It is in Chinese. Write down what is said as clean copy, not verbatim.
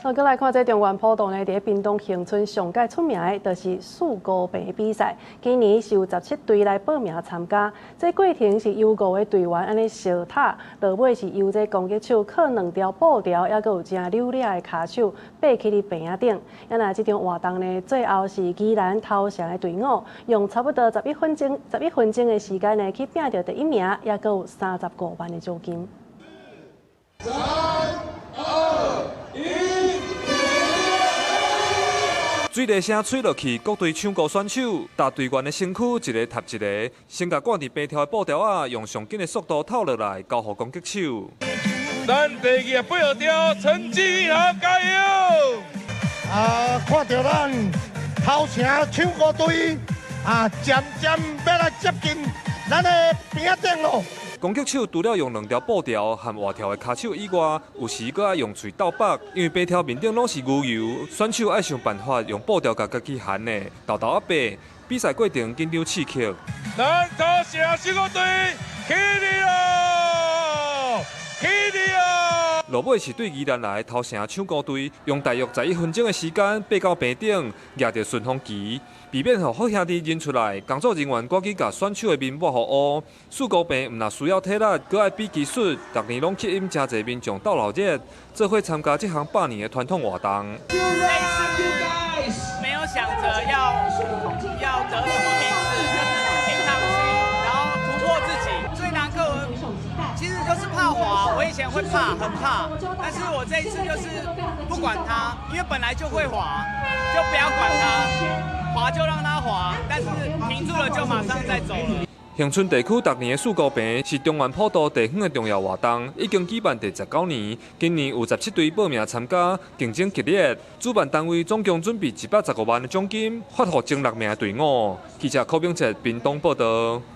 再來看這中原普渡呢，在屏東恆春上界出名的，就是四姑病比賽。今年是有17隊來報名參加。這過程是由5個隊員安尼相塔，落尾是由這攻擊手靠2條布條，還佫有正溜咧的骹手爬去哩坪仔頂。那這場活動呢，最後是宜蘭頭城的隊伍用差不多11分鐘的時間呢，去拼到第1名，還佫有35萬的獎金。3、2、1。水雷聲吹落去，各隊唱歌選手踏隊員的身軀一個踏一個，先甲掛佇平條的布條啊，用上緊的速度透落來，交予攻擊手。咱第2個8號條陳志豪加油！看到咱頭城唱歌隊漸漸要來接近咱的坪仔頂咯。攻擊手除了用2條布條和活跳的骹手以外，有時閣愛用喙鬥北，因為平條面頂攏是牛油，選手愛想辦法用布條甲家己hand的，豆豆啊爬。比賽過程緊張刺激。咱頭城四個隊起立哦！起立哦！落尾是對宜蘭來頭城唱歌隊，用大約11分鐘的時間爬到坪頂，抓着順風旗。避免讓好兄弟認出來，工作人員趕緊把選手的面膜予烏。四姑病唔但需要體力，閣愛比技術，逐年攏吸引真儕民眾鬥熱熱，做伙參加這項100年的傳統活動。這一次沒有想着要得什麼名次，就是平常心，然後突破自己。最難克服其實就是怕滑，我以前會怕，很怕，但是我這一次就是不管它，因為本來就會滑，就不要管它。滑就讓它滑，但是停住了就馬上再走了。恆春地區逐年的四姑坪是中原普渡地方的重要活動，已經舉辦第19年。今年有17隊報名參加，競爭激烈。主辦單位總共準備115萬的獎金，發予前6名的隊伍。記者柯炳哲屏東報道。